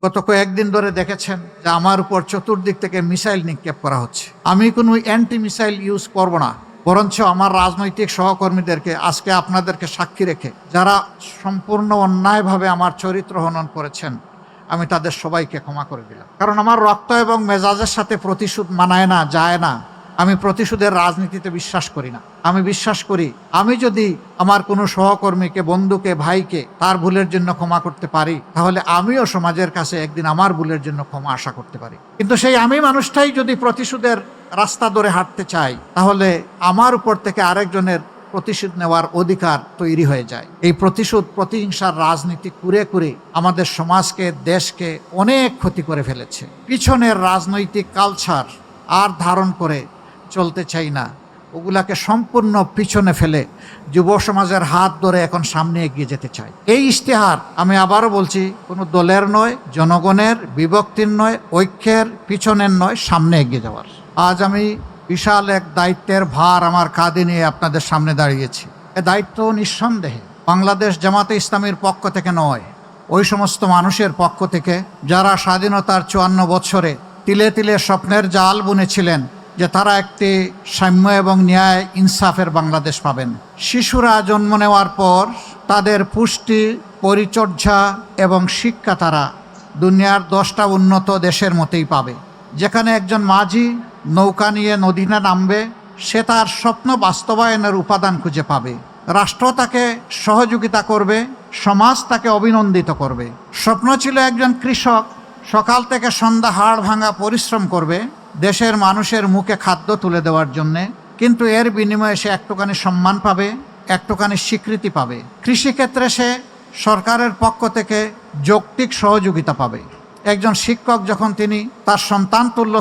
গত কয়েকদিন ধরে দেখেছেন যে আমার উপর চতুর্দিক থেকে মিসাইল নিক্ষেপ করা হচ্ছে। আমি কোনো অ্যান্টি মিসাইল ইউজ করব না, বরঞ্চ আমার রাজনৈতিক সহকর্মীদেরকে আজকে আপনাদেরকে সাক্ষী রেখে যারা সম্পূর্ণ অন্যায়ভাবে আমার চরিত্র হনন করেছেন, আমি তাদের সবাইকে ক্ষমা করে দিলাম। কারণ আমার রক্ত এবং মেজাজের সাথে প্রতিশোধ মানায় না, যায় না। আমি প্রতিশোধের রাজনীতিতে বিশ্বাস করি না। আমি বিশ্বাস করি আমি যদি আমার কোনো সহকর্মীকে, বন্ধুকে, ভাইকে তার ভুলের জন্য ক্ষমা করতে পারি, তাহলে আমিও সমাজের কাছে একদিন আমার ভুলের জন্য ক্ষমা আশা করতে পারি। কিন্তু সেই আমি মানুষটাই যদি প্রতিশোধের রাস্তা ধরে হাঁটতে চাই, তাহলে আমার উপর থেকে আরেকজনের প্রতিশোধ নেওয়ার অধিকার তৈরি হয়ে যায়। এই প্রতিশোধ, প্রতিহিংসার রাজনীতি করে করে আমাদের সমাজকে, দেশকে অনেক ক্ষতি করে ফেলেছে। পিছনের রাজনৈতিক কালচার আর ধারণ করে চলতে চাই না। ওগুলাকে সম্পূর্ণ পিছনে ফেলে যুব সমাজের হাত ধরে এখন সামনে এগিয়ে যেতে চাই। এই ইশতেহার, আমি আবারও বলছি, কোনো দলের নয়, জনগণের, বিভক্তির নয়, ঐক্যের, পিছনের নয়, সামনে এগিয়ে যাওয়ার। আজ আমি বিশাল এক দায়িত্বের ভার আমার কাঁধে নিয়ে আপনাদের সামনে দাঁড়িয়েছি। এ দায়িত্ব নিঃসন্দেহে বাংলাদেশ জামাতে ইসলামীর পক্ষ থেকে নয়, ওই সমস্ত মানুষের পক্ষ থেকে যারা স্বাধীনতার 54 বছরে তিলে তিলে স্বপ্নের জাল বুনেছিলেন যে তারা একটি সাম্য এবং ন্যায়, ইনসাফের বাংলাদেশ পাবেন। শিশুরা জন্ম নেওয়ার পর তাদের পুষ্টি, পরিচর্যা এবং শিক্ষা তারা দুনিয়ার 10টা উন্নত দেশের মতোই পাবে। যেখানে একজন মাঝি নৌকা নিয়ে নদীতে নামবে, সে তার স্বপ্ন বাস্তবায়নের উপাদান খুঁজে পাবে। রাষ্ট্র তাকে সহযোগিতা করবে, সমাজ তাকে অভিনন্দিত করবে। স্বপ্ন ছিল একজন কৃষক সকাল থেকে সন্ধ্যা হাড় ভাঙা পরিশ্রম করবে দেশের মানুষের মুখে খাদ্য তুলে দেওয়ার জন্যে, কিন্তু এর বিনিময়ে সে একটুখানি সম্মান পাবে, একটুখানি স্বীকৃতি পাবে। কৃষিক্ষেত্রে সে সরকারের পক্ষ থেকে যৌক্তিক সহযোগিতা পাবে। একজন শিক্ষক যখন তিনি তার সন্তান তুল্য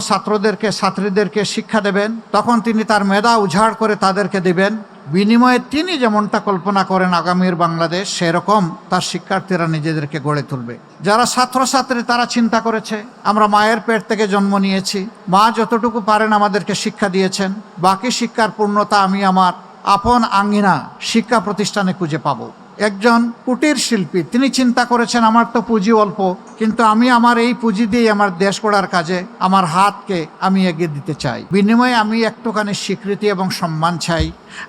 ছাত্রীদেরকে শিক্ষা দেবেন, তখন তিনি তার মেধা উজাড় করে তাদেরকে দেবেন। বিনিময়ে তিনি যেমনটা কল্পনা করেন আগামীর বাংলাদেশ, সেরকম তার শিক্ষার্থীরা নিজেদেরকে গড়ে তুলবে। যারা ছাত্রছাত্রী তারা চিন্তা করেছে, আমরা মায়ের পেট থেকে জন্ম নিয়েছি, মা যতটুকু পারেন আমাদেরকে শিক্ষা দিয়েছেন, বাকি শিক্ষার পূর্ণতা আমি আমার আপন আঙ্গিনা শিক্ষা প্রতিষ্ঠানে খুঁজে পাবো। একজন কুটির শিল্পী তিনি চিন্তা করেছেন, আমার তো পুঁজি অল্প, কিন্তু আমি আমার এই পুঁজি দিয়ে আমার দেশ গড়ার কাজে আমার হাতকে আমি এগিয়ে দিতে চাই। বিনিময়ে আমি একটুখানি স্বীকৃতি এবং সম্মান চাই,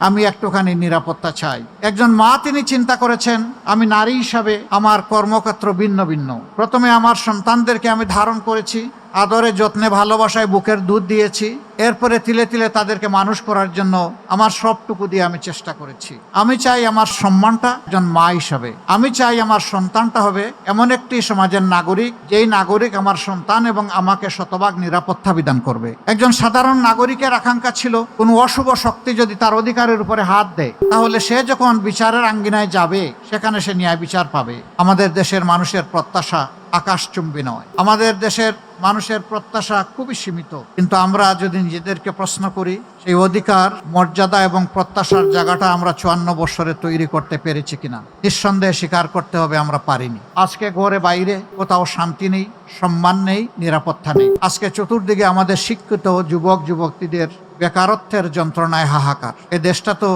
আমি একটুখানি নিরাপত্তা চাই। একজন মা তিনি চিন্তা করেছেন, আমি নারী হিসাবে আমার কর্মক্ষেত্র ভিন্ন ভিন্ন। প্রথমে আমার সন্তানদেরকে আমি ধারণ করেছি, আদরে যত্নে ভালোবাসায় বুকের দুধ দিয়েছি, এরপরে তিলে তিলে তাদেরকে মানুষ করার জন্য আমার সবটুকু দিয়ে আমি চেষ্টা করেছি। আমি চাই আমার সম্মানটা একজন মা হিসাবে, আমি চাই আমার সন্তানটা হবে এমন একটি সমাজের নাগরিক, যেই নাগরিক আমার সন্তান এবং আমাকে শতভাগ নিরাপত্তা বিধান করবে। একজন সাধারণ নাগরিকের আকাঙ্ক্ষা ছিল, কোনো অশুভ শক্তি যদি তার অধিকারের উপরে হাত দেয়, তাহলে সে যখন বিচারের আঙ্গিনায় যাবে সেখানে সে ন্যায় বিচার পাবে। আমাদের দেশের মানুষের প্রত্যাশা আকাশচুম্বী নয়, আমাদের দেশের মানুষের প্রত্যাশা খুবই সীমিত। কিন্তু আমরা যদি নিজেদেরকে প্রশ্ন করি, সেই অধিকার, মর্যাদা এবং প্রত্যাশার জায়গাটা আমরা 54 বছরে তৈরি করতে পেরেছি কিনা, নিঃসন্দেহে স্বীকার করতে হবে আমরা পারিনি। আজকে ঘরে বাইরে কোথাও শান্তি নেই, সম্মান নেই, নিরাপত্তা নেই। আজকে চতুর্দিকে আমাদের শিক্ষিত যুবক যুবতীদের বেকারত্বের যন্ত্রণায় হাহাকার। এ দেশটা তো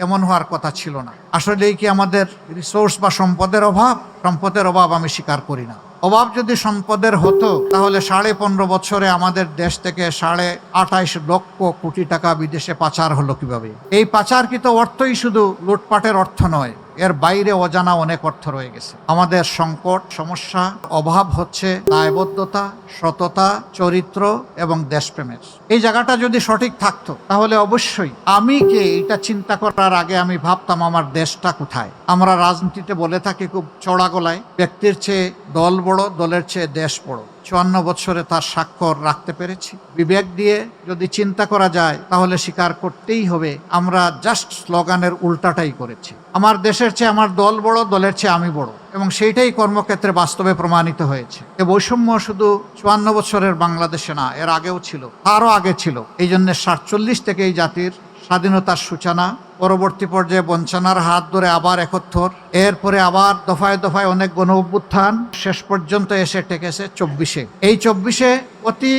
এমন হওয়ার কথা ছিল না। আসলেই কি আমাদের রিসোর্স বা সম্পদের অভাব? সম্পদের অভাব আমি স্বীকার করি না। অভাব যদি সম্পদের হতো, তাহলে 15.5 বছরে আমাদের দেশ থেকে 28.5 লক্ষ কোটি টাকা বিদেশে পাচার হলো কিভাবে? এই পাচারকৃত অর্থই শুধু লুটপাটের অর্থ নয়, এর বাইরে অজানা অনেক অর্থ রয়ে গেছে। আমাদের সংকট, সমস্যা, অভাব হচ্ছে দায়বদ্ধতা, সততা, চরিত্র এবং দেশপ্রেমের। এই জায়গাটা যদি সঠিক থাকতো, তাহলে অবশ্যই আমি কে এটা চিন্তা করার আগে আমি ভাবতাম আমার দেশটা কোথায়। আমরা রাজনীতিতে বলে থাকি খুব চড়া গলায়, ব্যক্তির চেয়ে দল বড়, দলের চেয়ে দেশ বড়। 54 বছরে তার স্বাক্ষর রাখতে পেরেছি। বিবেক দিয়ে যদি চিন্তা করা যায়, তাহলে স্বীকার করতেই হবে আমরা জাস্ট স্লোগানের উল্টাটাই করেছি। আমার দেশের চেয়ে আমার দল বড়, দলের চেয়ে আমি বড়, এবং সেইটাই কর্মক্ষেত্রে বাস্তবে প্রমাণিত হয়েছে। এ বৈষম্য শুধু 54 বছরের বাংলাদেশে না, এর আগেও ছিল, তারও আগে ছিল। এই জন্য 47 থেকে এই জাতির স্বাধীনতার সূচনা, পরবর্তী পর্যায়ে বঞ্চনার হাত ধরে আবার 71, এরপরে আবার দফায় দফায় অনেক গণ অভ্যুত্থান, শেষ পর্যন্ত এসে ঠেকেছে 24-এ। এই 24-এ অতি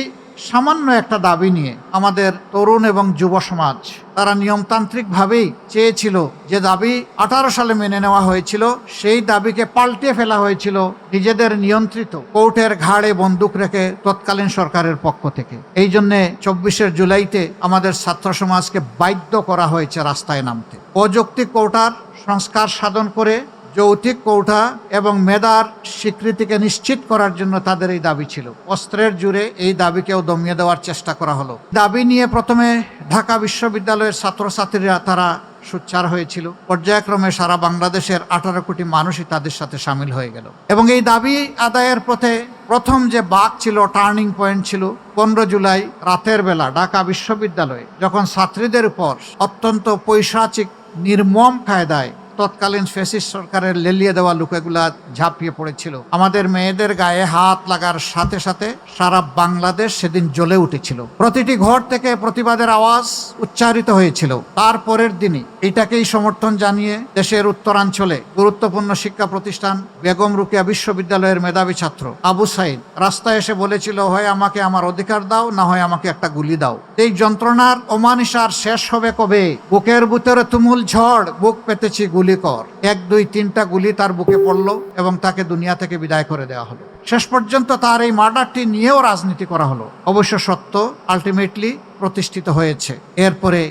সামান্য একটা দাবি নিয়ে আমাদের তরুণ এবং যুব সমাজ তারা নিয়মতান্ত্রিকভাবেই চেয়েছিল যে দাবি 18 সালে মেনে নেওয়া হয়েছিল, সেই দাবিকে পাল্টে ফেলা হয়েছিল নিজেদের নিয়ন্ত্রিত কোর্টের ঘাড়ে বন্দুক রেখে তৎকালীন সরকারের পক্ষ থেকে। এই জন্যে 24শে জুলাইতে আমাদের ছাত্র সমাজকে বাধ্য করা হয়েছে রাস্তায় নামতে। অযৌক্তিক কোটার সংস্কার সাধন করে যৌক্তিক কোটা এবং মেধার স্বীকৃতিকে নিশ্চিত করার জন্য তাদের এই দাবি ছিল। অস্ত্রের জোরে এই দাবিকেও দমিয়ে দেওয়ার চেষ্টা করা হলো। দাবি নিয়ে প্রথমে ঢাকা বিশ্ববিদ্যালয়ের ছাত্রছাত্রীরা তারা সোচ্চার হয়েছিল। পর্যায়ক্রমে সারা বাংলাদেশের 18 কোটি মানুষই তাদের সাথে সামিল হয়ে গেল এবং এই দাবি আদায়ের পথে প্রথম যে বাঁক ছিল, টার্নিং পয়েন্ট ছিল 15 জুলাই রাতের বেলা ঢাকা বিশ্ববিদ্যালয়ে, যখন ছাত্রীদের উপর অত্যন্ত পৈশাচিক নির্মম কায়দায় তৎকালীন ফ্যাসিস্ট সরকারের লেলিয়ে দেওয়া লোকেগুলা ঝাঁপিয়ে পড়েছিল। আমাদের মেয়েদের গায়ে হাত লাগার সাথে সাথে সারা বাংলাদেশ সেদিন জ্বলে উঠেছিল। প্রতিটি ঘর থেকে প্রতিবাদের আওয়াজ উচ্চারিত হয়েছিল। তারপরের দিনই এটাকেই সমর্থন জানিয়ে দেশের উত্তরাঞ্চলে গুরুত্বপূর্ণ শিক্ষা প্রতিষ্ঠান বেগম রোকেয়া বিশ্ববিদ্যালয়ের মেধাবী ছাত্র আবু সাইদ রাস্তায় এসে বলেছিল, হয় আমাকে আমার অধিকার দাও, না হয় আমাকে একটা গুলি দাও। এই যন্ত্রণার অমানিসার শেষ হবে কবে? বুকের ভিতরে তুমুল ঝড়, বুক পেতেছি গুলি কর। 1, 2, 3টা গুলি তার বুকে পড়লো এবং তাকে দুনিয়া থেকে বিদায় করে দেওয়া হলো। শেষ পর্যন্ত তার এই মার্ডারটি নিয়েও রাজনীতি করা হলো। অবশ্য সত্য আলটিমেটলি প্রতিষ্ঠিত হয়েছে। এরপরে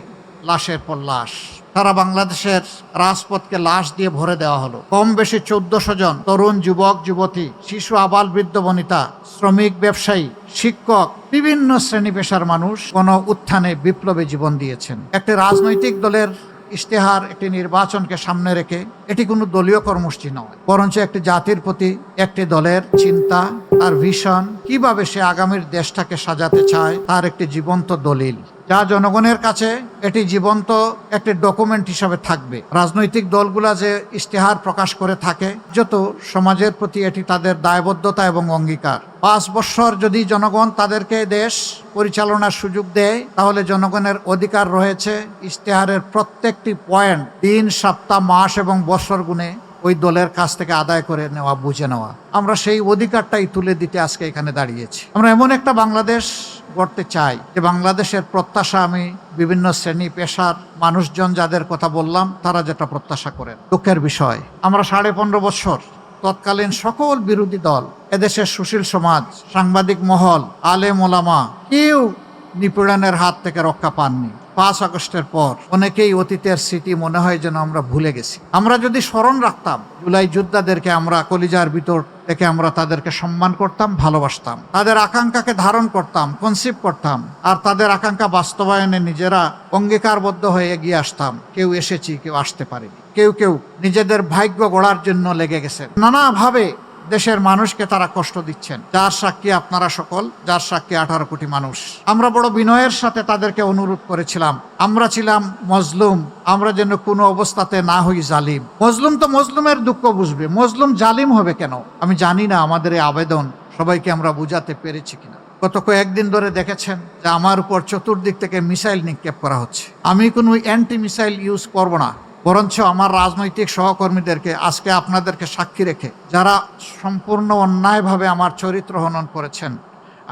লাশের পর লাশ সারা বাংলাদেশের রাজপথকে লাশ দিয়ে ভরে দেওয়া হলো। কম বেশি 1400 জন তরুণ, যুবক, যুবতী, শিশু, আবাল, বৃদ্ধ, বনিতা, শ্রমিক, ব্যবসায়ী, শিক্ষক, বিভিন্ন শ্রেণী পেশার মানুষ গণ উত্থানে বিপ্লবী জীবন দিয়েছেন। একটি রাজনৈতিক দলের ইশতেহার একটি নির্বাচনকে সামনে রেখে এটি কোনো দলীয় কর্মসূচি নয়, বরঞ্চ একটি জাতির প্রতি একটি দলের চিন্তা, তার ভিশন, কিভাবে সে আগামীর দেশটাকে সাজাতে চায় তার একটি জীবন্ত দলিল, যা জনগণের কাছে এটি জীবন্ত একটি ডকুমেন্ট হিসাবে থাকবে। রাজনৈতিক দলগুলা যে ইশতেহার প্রকাশ করে থাকে, যত সমাজের প্রতি এটি তাদের দায়বদ্ধতা এবং অঙ্গীকার। 5 বছর যদি জনগণ তাদেরকে দেশ পরিচালনার সুযোগ দেয়, তাহলে জনগণের অধিকার রয়েছে ইশতেহারের প্রত্যেকটি পয়েন্ট দিন, সপ্তাহ, মাস এবং বছর গুণে ওই দলের কাছ থেকে আদায় করে নেওয়া, বুঝে নেওয়া। আমরা সেই অধিকারটাই তুলে দিতে আজকে এখানে দাঁড়িয়েছি। আমরা এমন একটা বাংলাদেশ গড়তে চাই যে বাংলাদেশের প্রত্যাশা, আমি বিভিন্ন শ্রেণী পেশার মানুষজন যাদের কথা বললাম তারা যেটা প্রত্যাশা করেন। দুঃখের বিষয়, আমরা 15.5 বছর তৎকালীন সকল বিরোধী দল, এদেশের সুশীল সমাজ, সাংবাদিক মহল, আলেম ওলামা কেউ নিপীড়নের হাত থেকে রক্ষা পাননি। 5 আগস্টের পর অনেকেই অতীতের স্মৃতি মনে হয় যেন আমরা ভুলে গেছি। আমরা যদি স্মরণ রাখতাম জুলাই যোদ্ধাদেরকে, আমরা কলিজার ভিতর থেকে আমরা তাদেরকে সম্মান করতাম, ভালোবাসতাম, তাদের আকাঙ্ক্ষাকে ধারণ করতাম, কনসিভ করতাম, আর তাদের আকাঙ্ক্ষা বাস্তবায়নে নিজেরা অঙ্গীকারবদ্ধ হয়ে এগিয়ে আসতাম। কেউ এসেছি, কেউ আসতে পারেনি। কেউ কেউ নিজেদের ভাগ্য গড়ার জন্য লেগে গেছেন। নানাভাবে দেশের মানুষকে তারা কষ্ট দিচ্ছেন, যার সাক্ষী আপনারা সকল, যার সাক্ষী 18 কোটি মানুষ। আমরা বড় বিনয়ের সাথে তাদেরকে অনুরোধ করেছিলাম, আমরা ছিলাম মজলুম, আমরা যেন কোনো অবস্থাতে না হই জালিম। মজলুম তো মজলুমের দুঃখ বুঝবে, মজলুম জালিম হবে কেন? আমি জানি না আমাদের এই আবেদন সবাইকে আমরা বুঝাতে পেরেছি কিনা। গত কয়েকদিন ধরে দেখেছেন যে আমার উপর চতুর্দিক থেকে মিসাইল নিক্ষেপ করা হচ্ছে। আমি কোনো অ্যান্টি মিসাইল ইউজ করব না, বরঞ্চ আমার রাজনৈতিক সহকর্মীদেরকে আজকে আপনাদেরকে সাক্ষী রেখে যারা সম্পূর্ণ অন্যায়ভাবে আমার চরিত্র হনন করেছেন,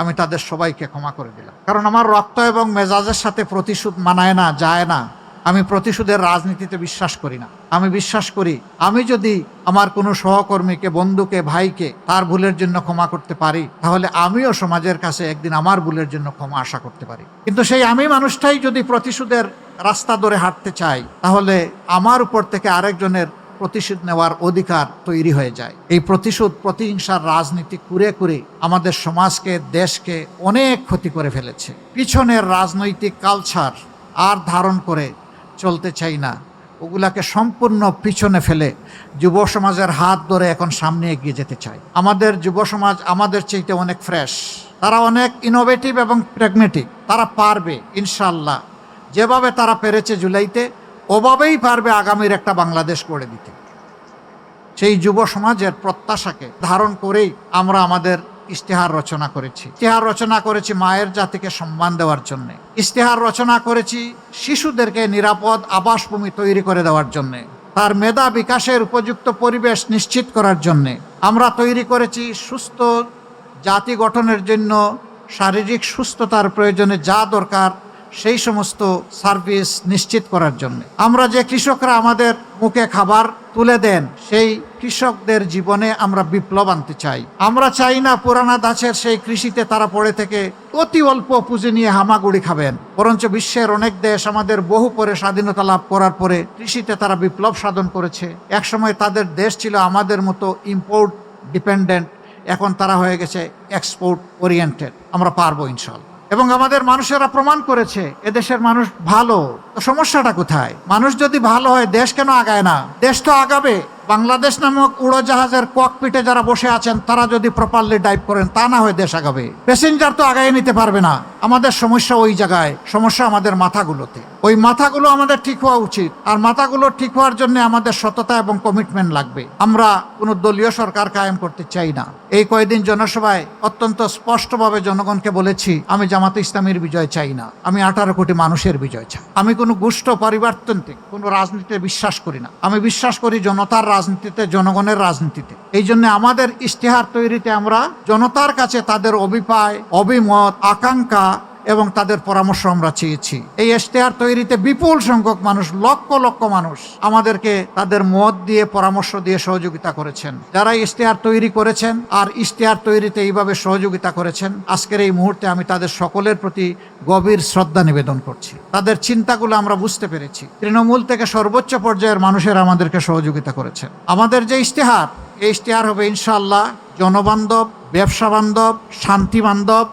আমি তাদের সবাইকে ক্ষমা করে দিলাম। কারণ আমার রক্ত এবং মেজাজের সাথে প্রতিশোধ মানায় না, যায় না। আমি প্রতিশোধের রাজনীতিতে বিশ্বাস করি না। আমি বিশ্বাস করি আমি যদি আমার কোনো সহকর্মীকে, বন্ধুকে, ভাইকে তার ভুলের জন্য ক্ষমা করতে পারি, তাহলে আমিও সমাজের কাছে একদিন আমার ভুলের জন্য ক্ষমা আশা করতে পারি। কিন্তু সেই আমি মানুষটাই যদি প্রতিশোধের রাস্তা ধরে হাঁটতে চাই, তাহলে আমার উপর থেকে আরেকজনের প্রতিশোধ নেওয়ার অধিকার তৈরি হয়ে যায়। এই প্রতিশোধ, প্রতিহিংসার রাজনীতি করে করে আমাদের সমাজকে, দেশকে অনেক ক্ষতি করে ফেলেছে। পিছনের রাজনৈতিক কালচার আর ধারণ করে চলতে চাই না, ওগুলাকে সম্পূর্ণ পিছনে ফেলে যুব সমাজের হাত ধরে এখন সামনে এগিয়ে যেতে চাই। আমাদের যুব সমাজ আমাদের চাইতে অনেক ফ্রেশ, তারা অনেক ইনোভেটিভ এবং প্র্যাগমেটিক। তারা পারবে ইনশাল্লাহ, যেভাবে তারা পেরেছে জুলাইতে, ওভাবেই পারবে আগামীর একটা বাংলাদেশ গড়ে দিতে। সেই যুব সমাজের প্রত্যাশাকে ধারণ করেই আমরা আমাদের ইশতেহার রচনা করেছি। ইশতেহার রচনা করেছি মায়ের জাতিকে সম্মান দেওয়ার জন্য। ইশতেহার রচনা করেছি শিশুদেরকে নিরাপদ আবাসভূমি তৈরি করে দেওয়ার জন্য, তার মেধা বিকাশের উপযুক্ত পরিবেশ নিশ্চিত করার জন্য। আমরা তৈরি করেছি সুস্থ জাতি গঠনের জন্য শারীরিক সুস্থতার প্রয়োজনে যা দরকার সেই সমস্ত সার্ভিস নিশ্চিত করার জন্য। আমরা যে কৃষকরা আমাদের মুখে খাবার তুলে দেন, সেই কৃষকদের জীবনে আমরা বিপ্লব আনতে চাই। আমরা চাই না পুরানা দাসের সেই কৃষিতে তারা পড়ে থেকে অতি অল্প পুঁজি নিয়ে হামাগুড়ি খাবেন, বরঞ্চ বিশ্বের অনেক দেশ আমাদের বহু পরে স্বাধীনতা লাভ করার পরে কৃষিতে তারা বিপ্লব সাধন করেছে। একসময় তাদের দেশ ছিল আমাদের মতো ইম্পোর্ট ডিপেন্ডেন্ট, এখন তারা হয়ে গেছে এক্সপোর্ট ওরিয়েন্টেড। আমরা পারবো ইনশাল্লাহ। এবং আমাদের মানুষেরা প্রমাণ করেছে এদেশের মানুষ ভালো। তো সমস্যাটা কোথায়? মানুষ যদি ভালো হয় দেশ কেন আগায় না? দেশ তো আগাবে। বাংলাদেশ নামক উড়োজাহাজের ককপিটে যারা বসে আছেন তারা যদি প্রপারলি ডাইভ করেন, তা না হয় দেশ আগাবে। প্যাসেঞ্জার তো আগায় নিতে পারবে না। আমাদের সমস্যা ওই জায়গায়, সমস্যা আমাদের মাথাগুলোতে। ওই মাথাগুলো আমাদের ঠিক হওয়া উচিত। আর মাথাগুলো ঠিক হওয়ার জন্য আমাদের সততা এবং কমিটমেন্ট লাগবে। আমরা কোনো দলীয় সরকার কায়েম করতে চাই না। এই কয়েকদিন জনসভায় অত্যন্ত স্পষ্টভাবে জনগণকে বলেছি, আমি জামাতে ইসলামীর বিজয় চাই না, আমি 18 কোটি মানুষের বিজয় চাই। আমি কোনো গোষ্ঠ পরিবর্তনতান্ত্রিক কোনো রাজনীতিতে বিশ্বাস করি না। আমি বিশ্বাস করি জনতার রাজনীতিতে, জনগণের রাজনীতিতে। এই জন্য আমাদের ইশতেহার তৈরিতে আমরা জনতার কাছে তাদের অভিপ্রায়, অভিমত, আকাঙ্ক্ষা এবং তাদের পরামর্শ আমরা চেয়েছি। এই ইশতেহার তৈরিতে বিপুল সংখ্যক মানুষ, লক্ষ লক্ষ মানুষ আমাদেরকে তাদের মত দিয়ে, পরামর্শ দিয়ে সহযোগিতা করেছেন। যারা ইশতেহার তৈরি করেছেন আর ইশতেহার তৈরিতে এইভাবে সহযোগিতা করেছেন, আজকের এই মুহূর্তে আমি তাদের সকলের প্রতি গভীর শ্রদ্ধা নিবেদন করছি। তাদের চিন্তাগুলো আমরা বুঝতে পেরেছি। তৃণমূল থেকে সর্বোচ্চ পর্যায়ের মানুষেরা আমাদেরকে সহযোগিতা করেছেন। আমাদের যে ইশতেহার, এই ইশতেহার হবে ইনশাআল্লাহ জনবান্ধব, ব্যবসা বান্ধব, শান্তি বান্ধব,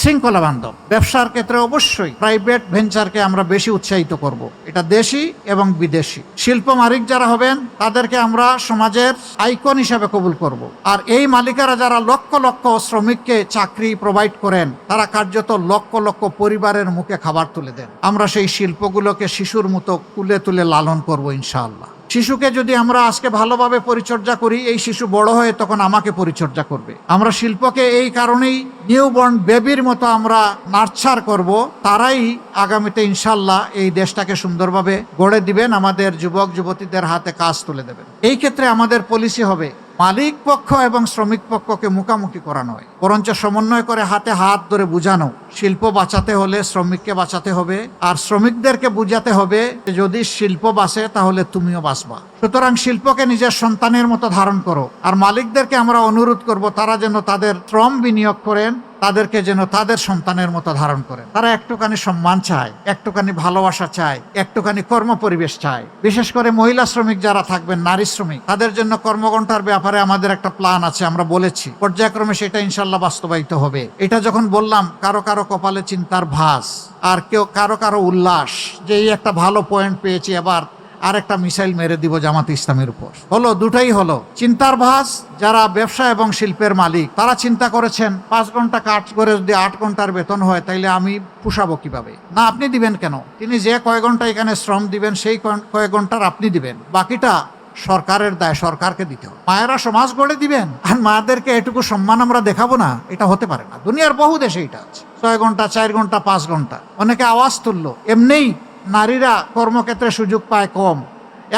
শৃঙ্খলা বান্ধব। ব্যবসার ক্ষেত্রে অবশ্যই প্রাইভেট ভেঞ্চারকে আমরা বেশি উৎসাহিত করব। এটা দেশি এবং বিদেশি। শিল্প মালিক যারা হবেন তাদেরকে আমরা সমাজের আইকন হিসাবে কবুল করব। আর এই মালিকেরা যারা লক্ষ লক্ষ শ্রমিককে চাকরি প্রোভাইড করেন, তারা কার্যত লক্ষ লক্ষ পরিবারের মুখে খাবার তুলে দেন। আমরা সেই শিল্পগুলোকে শিশুর মতো তুলে তুলে লালন করব ইনশাআল্লাহ। শিশুকে যদি আমরা আজকে ভালোভাবে পরিচর্যা করি, এই শিশু বড় হয়ে তখন আমাকে পরিচর্যা করবে। আমরা শিল্পকে এই কারণেই নিউবর্ন বেবির মতো আমরা নার্চার করব। তারাই আগামীতে ইনশাল্লাহ এই দেশটাকে সুন্দরভাবে গড়ে দিবেন, আমাদের যুবক যুবতীদের হাতে কাজ তুলে দেবেন। এই ক্ষেত্রে আমাদের পলিসি হবে মালিক পক্ষ এবং শ্রমিক পক্ষকে মুখামুখি করা নয়, বরঞ্চ সমন্বয় করে হাতে হাত ধরে বুঝানো। শিল্প বাঁচাতে হলে শ্রমিককে বাঁচাতে হবে, আর শ্রমিকদেরকে বুঝাতে হবে যে যদি শিল্প বাঁচে তাহলে তুমিও বাঁচবা। সুতরাং শিল্পকে নিজের সন্তানের মতো ধারণ করো। আর মালিকদেরকে আমরা অনুরোধ করব তারা যেন তাদের শ্রম বিনিয়োগ করেন, তাদেরকে যেন তাদের সন্তানের মতো ধারণ করেন। তারা একটুখানি সম্মান চায়, একটুখানি ভালোবাসা চায়, একটুখানি কর্ম পরিবেশ চায়। বিশেষ করে মহিলা শ্রমিক যারা থাকবেন, নারী শ্রমিক, তাদের জন্য কর্মঘণ্টার ব্যাপারে আমাদের একটা প্ল্যান আছে, আমরা বলেছি। পর্যায়ক্রমে সেটা ইনশাল্লাহ বাস্তবায়িত হবে। এটা যখন বললাম, কারো কারো কপালে চিন্তার ভাঁজ, আর কেউ কারো কারো উল্লাস যে এই একটা ভালো পয়েন্ট পেয়েছি, এবার আর একটা মিসাইল মেরে দিব জামাতে ইসলামের উপর। হলো, দুটাই হলো। চিন্তার ভাঁজ যারা ব্যবসা এবং শিল্পের মালিক, তারা চিন্তা করেছেন 5 ঘন্টা কাজ করে যদি 8 ঘন্টার বেতন হয়, তাইলে আমি পুষাবো কিভাবে? না, আপনি দিবেন কেন? তিনি যে কয়েক ঘন্টা এখানে শ্রম দিবেন, সেই কয়েক ঘন্টার আপনি দিবেন, বাকিটা সরকারের দায়, সরকারকে দিতে হবে। মায়েরা সমাজ গড়ে দিবেন, আর মায়েদেরকে এটুকু সম্মান আমরা দেখাবো না? এটা হতে পারে না। দুনিয়ার বহু দেশে এটা আছে। 6 ঘন্টা, 4 ঘন্টা, 5 ঘন্টা। অনেকে আওয়াজ তুললো, এমনিই নারীরা কর্মক্ষেত্রে সুযোগ পায় কম।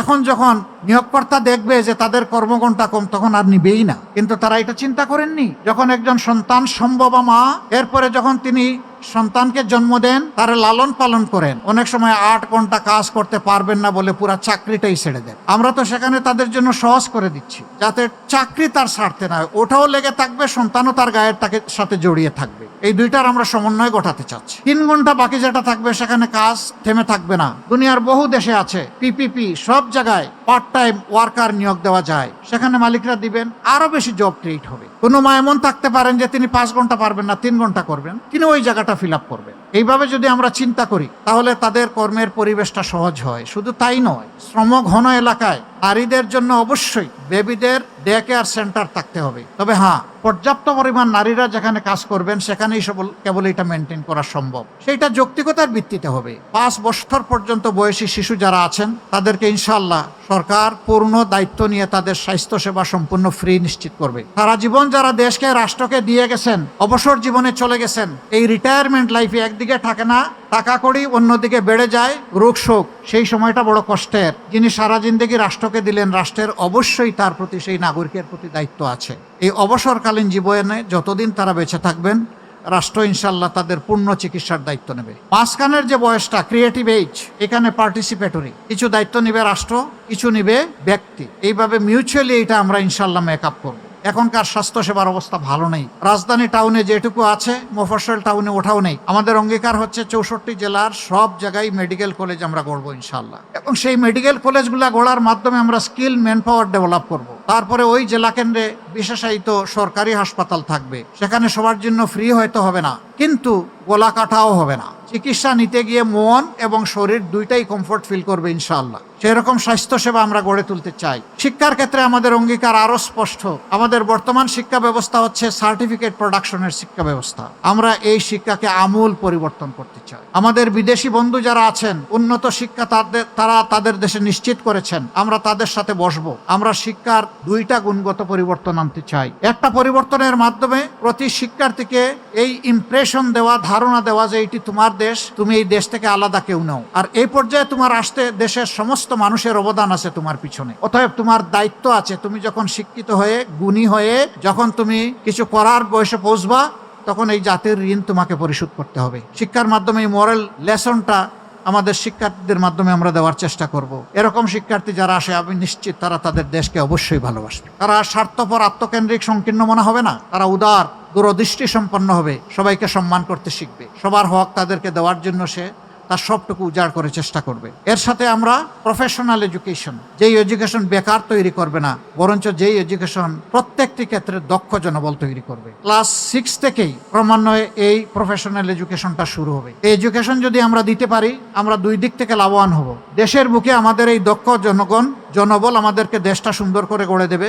এখন যখন নিয়োগকর্তা দেখবে যে তাদের কর্মঘণ্টা কম, তখন আর নিবেই না। কিন্তু তারা এটা চিন্তা করেননি, যখন একজন সন্তান সম্ভবা মা, এরপরে যখন তিনি সন্তানকে জন্ম দেন, তারা লালন পালন করেন, অনেক সময় 8 ঘন্টা কাজ করতে পারবেন না বলে পুরা চাকরিটাই ছেড়ে দেন। আমরা তো সেখানে তাদের জন্য সহজ করে দিচ্ছি, যাতে চাকরি তার ছাড়তে না হয়, ওটাও লেগে থাকবে, সন্তানও তার গায়ের সাথে জড়িয়ে থাকবে। এই দুইটার আমরা সমন্বয় ঘটাতে চাচ্ছি। 3 ঘন্টা বাকি যেটা থাকবে, সেখানে কাজ থেমে থাকবে না। দুনিয়ার বহু দেশে আছে পিপিপি, সব জায়গায় পার্ট টাইম ওয়ার্কার নিয়োগ দেওয়া যায়, সেখানে মালিকরা দিবেন, আরো বেশি জব ক্রিয়েট হবে। কোনো মা এমন থাকতে পারেন যে তিনি 5 ঘন্টা পারবেন না, 3 ঘন্টা করবেন, তিনি ওই জায়গাটা ফিল আপ করবেন। এইভাবে যদি আমরা চিন্তা করি, তাহলে তাদের কর্মের পরিবেশটা সহজ হয়। শুধু তাই নয়, শ্রমঘন এলাকায় নারীদের জন্য অবশ্যই বেবিদের ডে কেয়ার সেন্টার থাকতে হবে। তবে হ্যাঁ, পর্যাপ্ত পরিমাণ নারীরা যেখানে কাজ করবেন, সেখানেই কেবল এটা মেনটেন করা সম্ভব। সেইটা যৌক্তিকতার ভিত্তিতে হবে। 5 বছর পর্যন্ত বয়সী শিশু যারা আছেন, তাদেরকে ইনশাআল্লাহ সরকার পূর্ণ দায়িত্ব নিয়ে তাদের স্বাস্থ্য সেবা সম্পূর্ণ ফ্রি নিশ্চিত করবে। সারা জীবন যারা দেশকে, রাষ্ট্রকে দিয়ে গেছেন, অবসর জীবনে চলে গেছেন, এই রিটায়ারমেন্ট লাইফে একদিকে থাকে না টাকা কড়ি, অন্যদিকে বেড়ে যায় রোগ শোক, সেই সময়টা বড় কষ্টের। যিনি সারা জিন্দেগি রাষ্ট্রকে দিলেন, রাষ্ট্রের অবশ্যই তার প্রতি, সেই নাগরিকের প্রতি দায়িত্ব আছে। এই অবসরকালীন জীবনে যতদিন তারা বেঁচে থাকবেন, রাষ্ট্র ইনশাল্লাহ তাদের পূর্ণ চিকিৎসার দায়িত্ব নেবে। মাঝখানের যে বয়সটা ক্রিয়েটিভ এইজ, এখানে পার্টিসিপেটরি, কিছু দায়িত্ব নেবে রাষ্ট্র, কিছু নেবে ব্যক্তি, এইভাবে মিউচুয়ালি এটা আমরা ইনশাল্লাহ মেকআপ করব। এখনকার স্বাস্থ্যসেবার অবস্থা ভালো নেই। রাজধানী টাউনে যেটুকু আছে মফস্বল টাউনে ওঠাও নেই। আমাদের অঙ্গীকার হচ্ছে 64 জেলার সব জায়গায় মেডিকেল কলেজ আমরা গড়বো ইনশাল্লাহ, এবং সেই মেডিকেল কলেজগুলো গড়ার মাধ্যমে আমরা স্কিল ম্যান পাওয়ার ডেভেলপ করব। তারপরে ওই জেলা কেন্দ্রে বিশেষায়িত সরকারি হাসপাতাল থাকবে, সেখানে সবার জন্য ফ্রি হয়তো হবে না, কিন্তু গলা কাটাও হবে না। চিকিৎসা নিতে গিয়ে মন এবং শরীর দুইটাই কমফোর্ট ফিল করবে ইনশাআল্লাহ। সেরকম স্বাস্থ্যসেবা আমরা গড়ে তুলতে চাই। শিক্ষার ক্ষেত্রে আমাদের অঙ্গীকার আরো স্পষ্ট। আমাদের বর্তমান শিক্ষা ব্যবস্থা হচ্ছে সার্টিফিকেট প্রোডাকশনের শিক্ষা ব্যবস্থা। আমরা এই শিক্ষাকে আমূল পরিবর্তন করতে চাই। আমাদের বিদেশি বন্ধু যারা আছেন, উন্নত শিক্ষা তারা তাদের দেশে নিশ্চিত করেছেন, আমরা তাদের সাথে বসবো। আমরা শিক্ষার দুইটা গুণগত পরিবর্তন আনতে চাই। একটা পরিবর্তনের মাধ্যমে প্রতি শিক্ষার্থীকে এই ইমপ্রেশন দেওয়া, ধারণা দেওয়া যে এটি তোমার দেশ, তুমি এই দেশ থেকে আলাদা কেউ নও, আর এই পর্যায়ে তোমার আসতে দেশের সমস্ত মানুষের অবদান আছে তোমার পিছনে। অতএব তোমার দায়িত্ব আছে, তুমি যখন শিক্ষিত হয়ে গুণী হয়ে যখন তুমি কিছু করার বয়সে পৌঁছবা, তখন এই জাতির ঋণ তোমাকে পরিশোধ করতে হবে। শিক্ষার মাধ্যমে এই মোরাল লেসনটা আমাদের শিক্ষার্থীদের মাধ্যমে আমরা দেওয়ার চেষ্টা করব। এরকম শিক্ষার্থী যারা আসে, আমি নিশ্চিত তারা তাদের দেশকে অবশ্যই ভালোবাসবে। তারা স্বার্থপর, আত্মকেন্দ্রিক, সংকীর্ণ মনে হবে না। তারা উদার, দূরদৃষ্টি সম্পন্ন হবে, সবাইকে সম্মান করতে শিখবে, সবার হক তাদেরকে দেওয়ার জন্য সে তার সবটুকু উজাড় করে চেষ্টা করবে। এর সাথে আমরা প্রফেশনাল এডুকেশন, যেই এডুকেশন বেকার তৈরি করবে না, বরঞ্চ যেই এডুকেশন প্রত্যেকটি ক্ষেত্রে দক্ষ জনবল তৈরি করবে। ক্লাস 6 থেকেই ক্রমান্বয়ে এই প্রফেশনাল এডুকেশনটা শুরু হবে। এই এডুকেশন যদি আমরা দিতে পারি, আমরা দুই দিক থেকে লাভবান হব। দেশের বুকে আমাদের এই দক্ষ জনবল আমাদেরকে দেশটা সুন্দর করে গড়ে দেবে।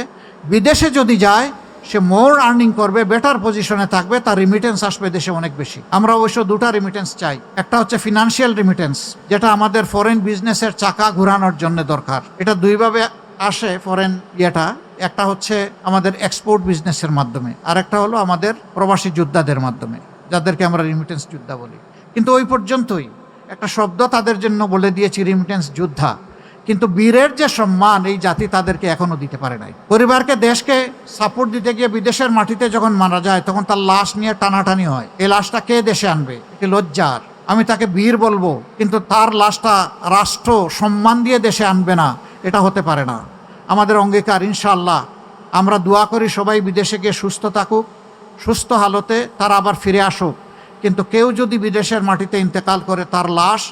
বিদেশে যদি যায়, সে মোর আর্নিং করবে, বেটার পজিশনে থাকবে, তার রিমিটেন্স আসবে দেশে অনেক বেশি। আমরা অবশ্য দুটা রিমিটেন্স চাই। একটা হচ্ছে ফিনান্সিয়াল রিমিটেন্স, যেটা আমাদের ফরেন বিজনেসের চাকা ঘোরানোর জন্য দরকার। এটা দুইভাবে আসে ফরেন ইয়েটা। একটা হচ্ছে আমাদের এক্সপোর্ট বিজনেসের মাধ্যমে, আর একটা হলো আমাদের প্রবাসী যোদ্ধাদের মাধ্যমে, যাদেরকে আমরা রিমিটেন্স যোদ্ধা বলি। কিন্তু ওই পর্যন্তই। একটা শব্দ তাদের জন্য বলে দিয়েছি, রিমিটেন্স যোদ্ধা, কিন্তু বীরের যে সম্মান এই জাতি তাদেরকে এখনো দিতে পারে নাই। পরিবারকে, দেশকে সাপোর্ট দিতে গিয়ে বিদেশের মাটিতে যখন মারা যায়, তখন তার লাশ নিয়ে টানাটানি হয়। এই লাশটা কে দেশে আনবে? এটি লজ্জার। আমি তাকে বীর বলবো, কিন্তু তার লাশটা রাষ্ট্র সম্মান দিয়ে দেশে আনবে না, এটা হতে পারে না। আমাদের অঙ্গীকার ইনশাআল্লাহ, আমরা দোয়া করি সবাই বিদেশে গিয়ে সুস্থ থাকুক, সুস্থ হালতে তারা আবার ফিরে আসুক। কিন্তু কেউ যদি বিদেশের মাটিতে ইন্তেকাল করে, তার লাশ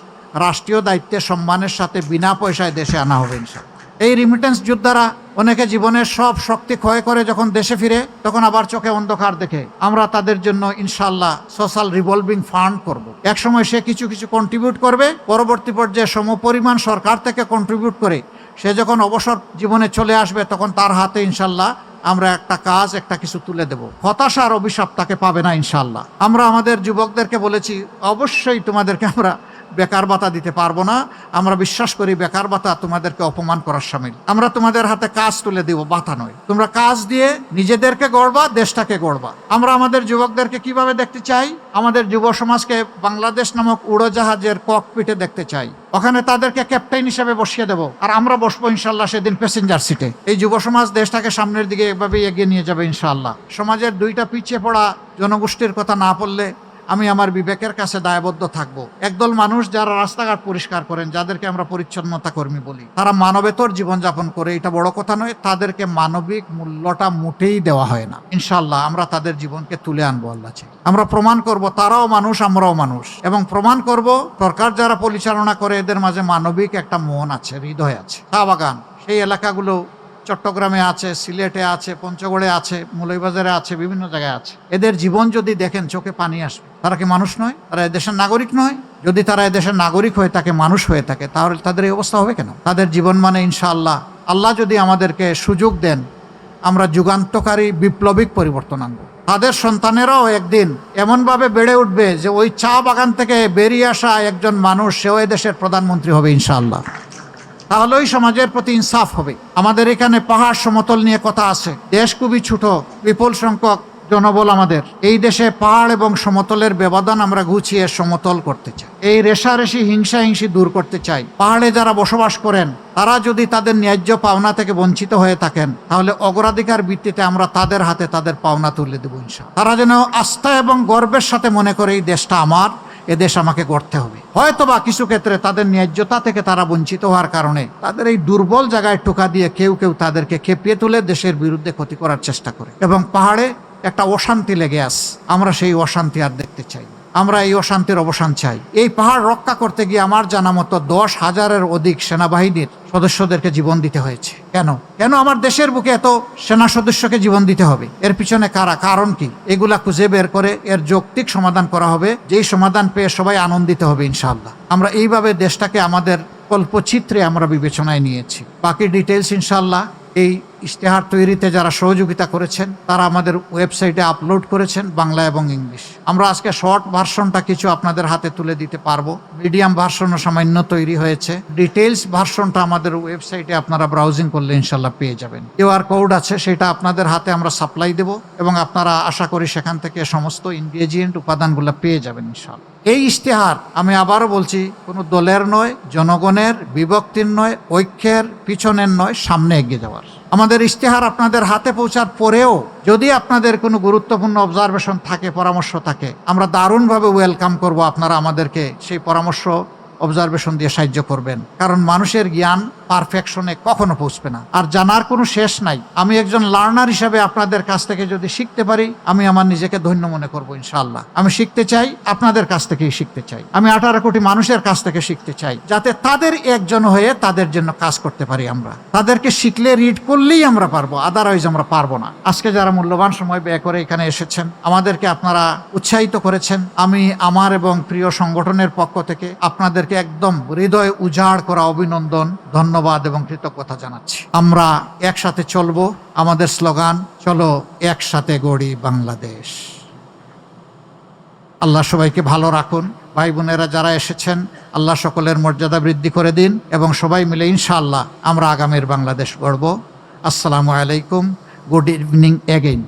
রাষ্ট্রীয় দায়িত্বে সম্মানের সাথে বিনা পয়সায় দেশে আনা হবে ইনশাআল্লাহ। এই রিমিটেন্স যোদ্ধারা অনেকে জীবনের সব শক্তি ক্ষয় করে যখন দেশে ফিরে, তখন আবার চোখে অন্ধকার দেখে। আমরা তাদের জন্য ইনশাআল্লাহ সোশ্যাল রিভলভিং ফান্ড করব। একসময় সে কিছু কিছু কন্ট্রিবিউট করবে, পরবর্তী পর্যায়ে সমপরিমাণ সরকার থেকে কন্ট্রিবিউট করে সে যখন অবসর জীবনে চলে আসবে, তখন তার হাতে ইনশাআল্লাহ আমরা একটা কাজ, একটা কিছু তুলে দেব। হতাশার অভিশাপ তাকে পাবে না ইনশাআল্লাহ। আমরা আমাদের যুবকদেরকে বলেছি, অবশ্যই তোমাদেরকে আমরা বেকার ভাতা দিতে পারবো না। আমরা বিশ্বাস করি বেকার ভাতা তোমাদেরকে অপমান করার শামিল। আমরা তোমাদের হাতে কাজ তুলে দিব, ভাতা নয়। তোমরা কাজ দিয়ে নিজেদেরকে গড়বা, দেশটাকে গড়বা। আমরা আমাদের যুবকদেরকে কিভাবে দেখতে চাই? আমাদের যুব সমাজকে বাংলাদেশ নামক উড়োজাহাজের ককপিটে দেখতে চাই। ওখানে তাদেরকে ক্যাপ্টেন হিসেবে বসিয়ে দেব, আর আমরা বসবো ইনশাআল্লাহ সেদিন প্যাসেঞ্জার সিটে। এই যুব সমাজ দেশটাকে সামনের দিকে এভাবে এগিয়ে নিয়ে যাবে ইনশাআল্লাহ। সমাজের দুইটা পিছিয়ে পড়া জনগোষ্ঠীর কথা না বললে আমি আমার বিবেকের কাছে দায়বদ্ধ থাকব। একদল মানুষ যারা রাস্তাঘাট পরিষ্কার করেন, যাদেরকে আমরা পরিচ্ছন্নতা কর্মী বলি, তারা মানবেতর জীবনযাপন করে, এটা বড় কথা নয়। তাদেরকে মানবিক মূল্যটা মোটেই দেওয়া হয় না। ইনশাআল্লাহ আমরা তাদের জীবনকে তুলে আনবো আল্লাহ চাই। আমরা প্রমাণ করব তারাও মানুষ, আমরাও মানুষ, এবং প্রমাণ করব সরকার যারা পরিচালনা করে এদের মাঝে মানবিক একটা মন আছে, হৃদয় আছে। চা বাগান, সেই এলাকাগুলো চট্টগ্রামে আছে, সিলেটে আছে, পঞ্চগড়ে আছে, মৌলভীবাজারে আছে, বিভিন্ন জায়গায় আছে। এদের জীবন যদি দেখেন, চোখে পানি আসবে। তারা কি মানুষ নয়? তারা এদেশের নাগরিক নয়? যদি তারা এদেশের নাগরিক হয়ে থাকে, মানুষ হয়ে থাকে, তাহলে তাদের এই অবস্থা হবে কেন? তাদের জীবন মানে ইনশাআল্লাহ, আল্লাহ যদি আমাদেরকে সুযোগ দেন, আমরা যুগান্তকারী বিপ্লবিক পরিবর্তন আনবো। তাদের সন্তানেরাও একদিন এমনভাবে বেড়ে উঠবে যে ওই চা বাগান থেকে বেরিয়ে আসা একজন মানুষ, সেও এদেশের প্রধানমন্ত্রী হবে ইনশাআল্লাহ। তাহলে ওই সমাজের প্রতি ইনসাফ হবে। আমাদের এখানে পাহাড় সমতল নিয়ে কথা আছে। দেশ খুবই ছোট, বিপুল সংখ্যক জনবল আমাদের। এই দেশে পাহাড় এবং সমতলের ব্যবধান আমরা ঘুচিয়ে সমতল করতে চাই। এই রেশারেশি হিংসা দূর করতে চাই। পাহাড়ে যারা বসবাস করেন তারা যদি তাদের ন্যায্য পাওনা থেকে বঞ্চিত হয়ে থাকেন, তাহলে অগ্রাধিকার ভিত্তিতে আমরা তাদের হাতে তাদের পাওনা তুলে দেবো ইনশাআল্লাহ। তারা যেন আস্থা এবং গর্বের সাথে মনে করে এই দেশটা আমার, এ দেশ আমাকে গড়তে হবে। হয়তোবা কিছু ক্ষেত্রে তাদের ন্যায্যতা থেকে তারা বঞ্চিত হওয়ার কারণে তাদের এই দুর্বল জায়গায় টোকা দিয়ে কেউ তাদেরকে খেপিয়ে তুলে দেশের বিরুদ্ধে ক্ষতি করার চেষ্টা করে। এবং পাহাড়ে একটা অশান্তি লেগে আছে, আমরা সেই অশান্তি আর দেখতে চাই না। আমরা এই অশান্তির অবসান চাই। এই পাহাড় রক্ষা করতে গিয়ে আমার জানা মতো 10,000-এর অধিক সেনাবাহিনীর সদস্যদেরকে জীবন দিতে হয়েছে। কেন আমার দেশের বুকে এত সেনা সদস্যকে জীবন দিতে হবে? এর পিছনে কারণ কি? এগুলা খুঁজে বের করে এর যৌক্তিক সমাধান করা হবে, যেই সমাধান পেয়ে সবাই আনন্দিত হবে ইনশাআল্লাহ। আমরা এইভাবে দেশটাকে আমাদের কল্পচিত্রে আমরা বিবেচনায় নিয়েছি। বাকি ডিটেলস ইনশাআল্লাহ এই ইশতেহার তৈরিতে যারা সহযোগিতা করেছেন তারা আমাদের ওয়েবসাইটে আপলোড করেছেন, বাংলা এবং ইংলিশ। আমরা আজকে শর্ট ভার্সনটা কিছু আপনাদের হাতে তুলে দিতে পারবো। মিডিয়াম ভার্সনও সামান্য তৈরি হয়েছে। ডিটেলস ভার্সনটা আমাদের ওয়েবসাইটে আপনারা ব্রাউজিং করলে ইনশাল্লাহ পেয়ে যাবেন। কিউআর কোড আছে, সেটা আপনাদের হাতে আমরা সাপ্লাই দেব এবং আপনারা আশা করি সেখান থেকে সমস্ত ইনগ্রেডিয়েন্ট উপাদানগুলো পেয়ে যাবেন ইনশাল্লাহ। এই ইশতেহার আমি আবারও বলছি, কোনো দলের নয়, জনগণের, বিভক্তির নয়, ঐক্যের, পিছনের নয়, সামনে এগিয়ে যাওয়ার। আমাদের ইশতেহার আপনাদের হাতে পৌঁছার পরেও যদি আপনাদের কোনো গুরুত্বপূর্ণ অবজারভেশন থাকে, পরামর্শ থাকে, আমরা দারুণভাবে ওয়েলকাম করব। আপনারা আমাদেরকে সেই পরামর্শ অবজারভেশন দিয়ে সাহায্য করবেন। কারণ মানুষের জ্ঞান পারফেকশনে কখনো পৌঁছবে না, আর জানার কোনো শেষ নাই। আমি একজন লার্নার হিসাবে আপনাদের কাছ থেকে যদি শিখতে পারি, আমি আমার নিজেকে ধন্য মনে করব ইনশাআল্লাহ। আমি শিখতে চাই, আপনাদের কাছ থেকেই শিখতে চাই। আমি 18 কোটি মানুষের কাছ থেকে শিখতে চাই, যাতে তাদের একজন হয়ে তাদের জন্য কাজ করতে পারি। আমরা তাদেরকে শিখলে, রিড করলেই আমরা পারবো, আদারওয়াইজ আমরা পারবো না। আজকে যারা মূল্যবান সময় ব্যয় করে এখানে এসেছেন, আমাদেরকে আপনারা উৎসাহিত করেছেন, আমি আমার এবং প্রিয় সংগঠনের পক্ষ থেকে আপনাদেরকে একদম হৃদয় উজাড় করা অভিনন্দন, ধন্যবাদ এবং কৃতজ্ঞতা জানাচ্ছি। আমরা একসাথে চলবো। আমাদের স্লোগান, চলো একসাথে গড়ি বাংলাদেশ। আল্লাহ সবাইকে ভালো রাখুন। ভাই বোনেরা যারা এসেছেন, আল্লাহ সকলের মর্যাদা বৃদ্ধি করে দিন এবং সবাই মিলে ইনশাআল্লাহ আমরা আগামীর বাংলাদেশ গড়ব। আসসালামু আলাইকুম, গুড ইভিনিং এগেইন।